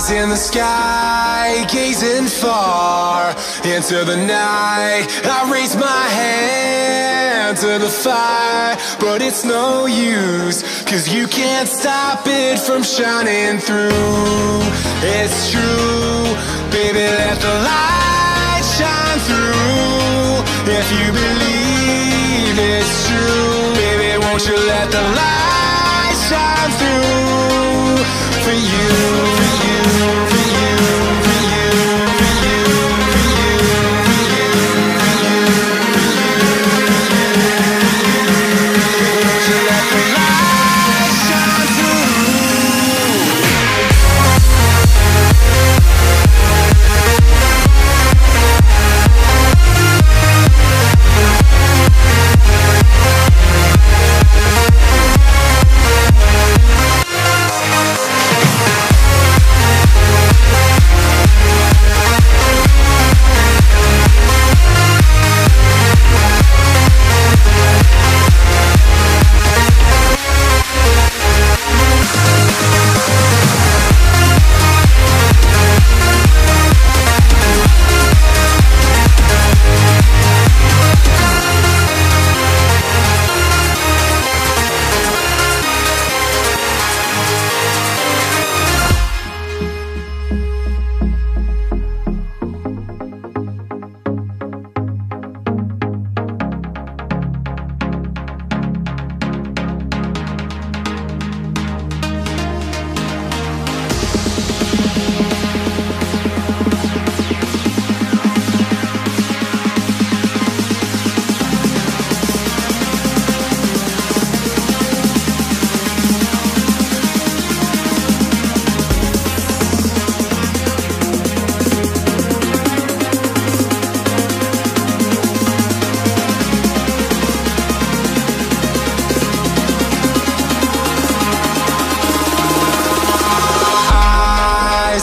In the sky, gazing far into the night, I raise my hand to the fire, but it's no use, 'cause you can't stop it from shining through. It's true, baby, let the light shine through. If you believe it's true, baby, won't you let the light shine through for you, for you, for you, for you, for you, for you, for you, for you, won't you let the light shine through?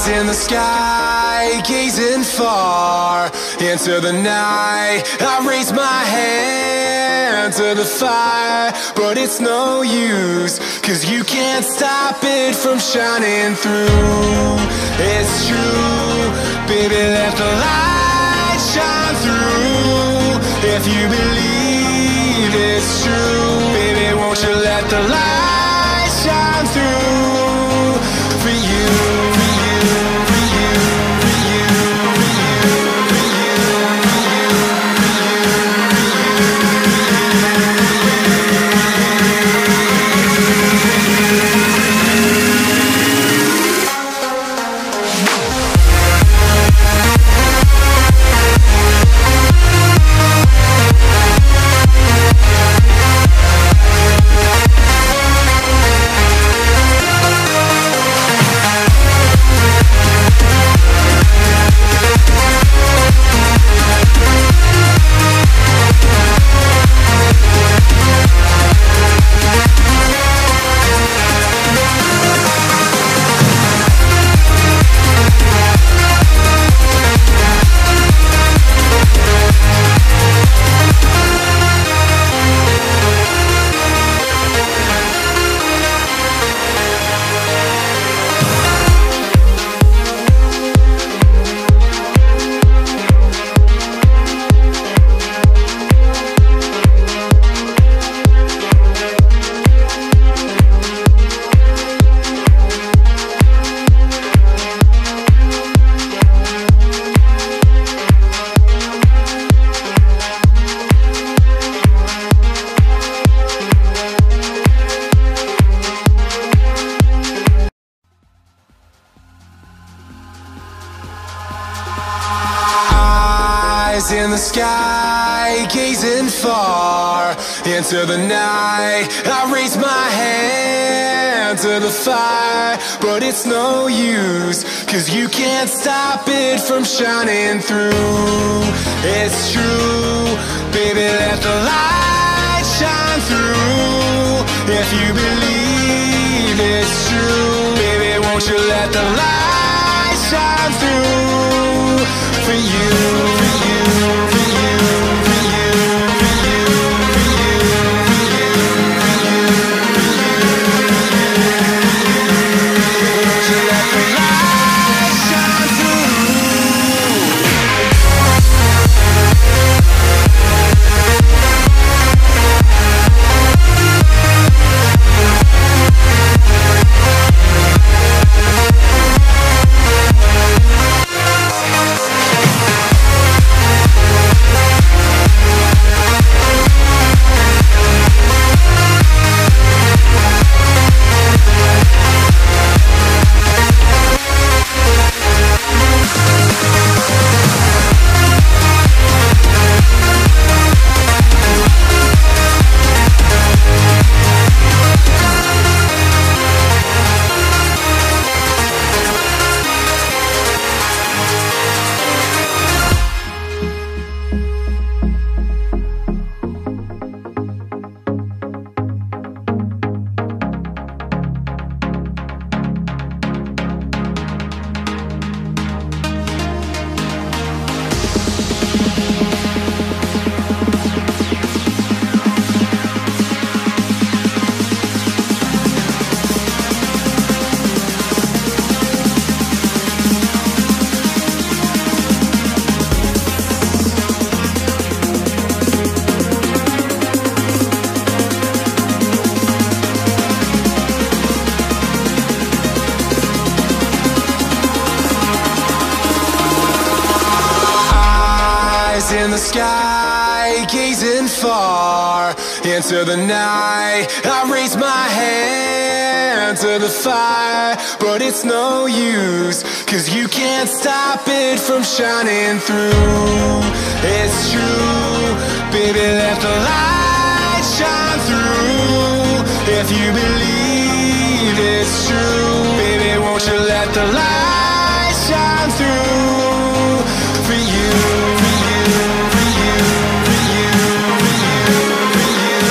In the sky, gazing far into the night, I raise my hand to the fire, but it's no use, 'cause you can't stop it from shining through. It's true, baby, let the light shine through. If you believe it's true, baby, won't you let the light shine through for you, for you, for you, for you, for you, for you, for you, in the sky, gazing far into the night, I raise my hand to the fire, but it's no use, 'cause you can't stop it from shining through. It's true, baby, let the light shine through. If you believe it's true, baby, won't you let the light shine through for you, for you, for you, for you, for you, for you, for you, for you, for you, won't you let the light sky, gazing far into the night. I raise my hand to the fire, but it's no use, 'cause you can't stop it from shining through. It's true, baby, let the light shine through. If you believe it's true, baby, won't you let the light shine through for you, for you, for you, for you, for you, for you, for you,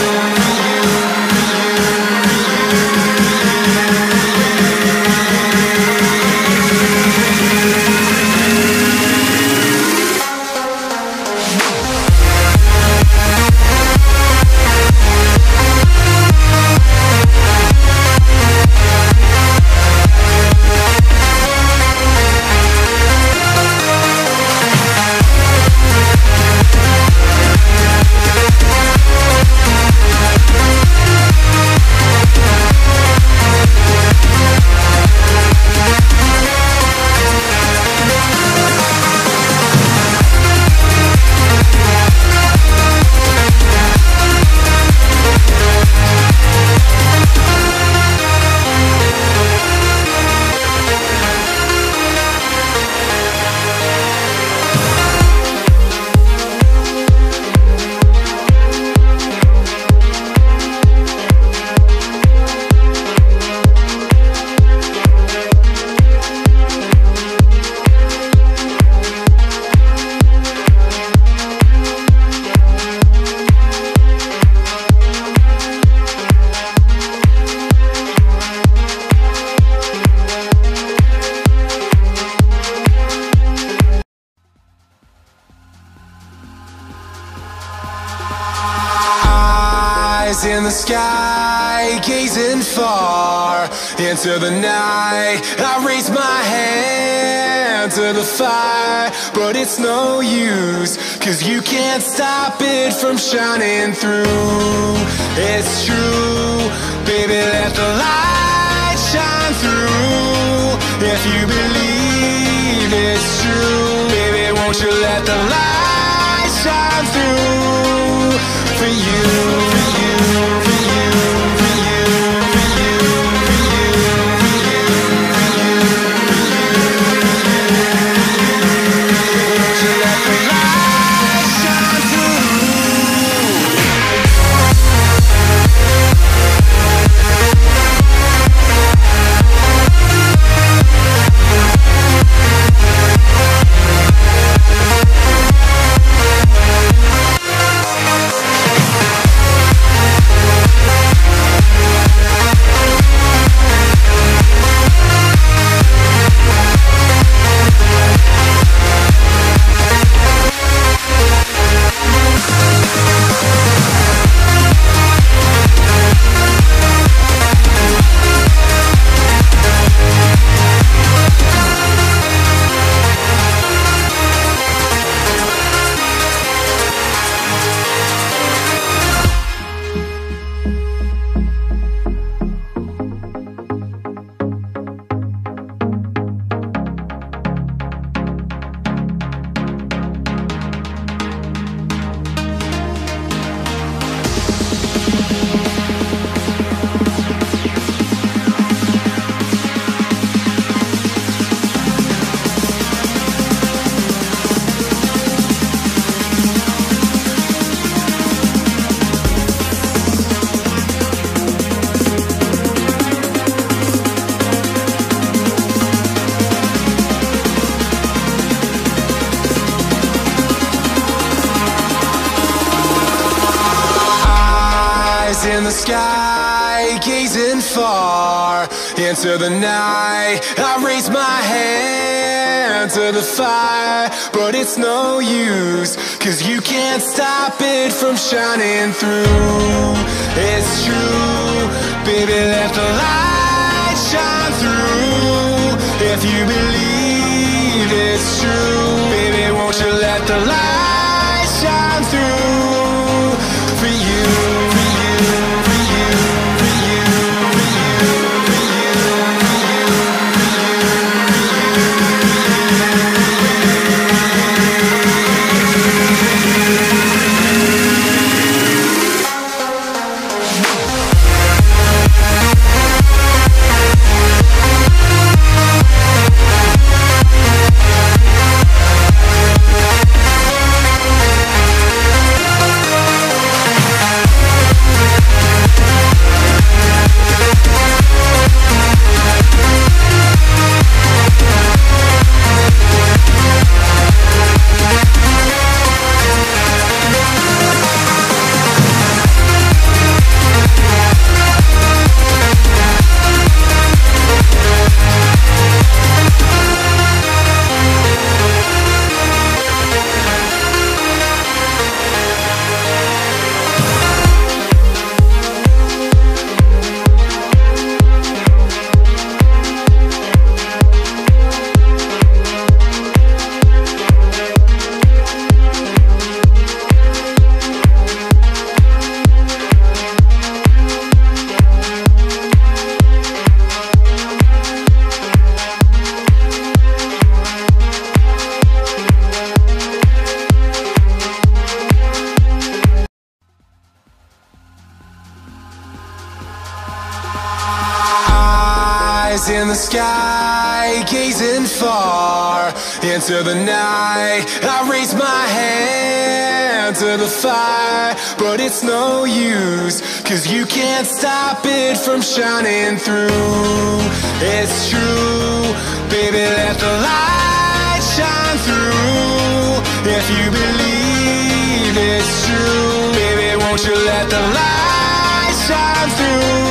in the sky, gazing far into the night. I raise my hand to the fire, but it's no use, 'cause you can't stop it from shining through. It's true, baby, let the light shine through. If you believe it's true, baby, won't you let the light shine through for you, for you, for you, for you, for you, for you, for you, for you, won't you let the light shine through? In the sky, gazing far into the night. I raise my hand to the fire, but it's no use, 'cause you can't stop it from shining through. It's true, baby, let the light shine through. If you believe it's true, baby, won't you let the light shine through for you, for you, for you, for you, for you, for you, for you, for you, for you. eyes in the sky, gazing far into the night. I raise my hand to the fire, but it's no use, 'cause you can't stop it from shining through. It's true, baby, let the light shine through. If you believe it's true, baby, won't you let the light shine through?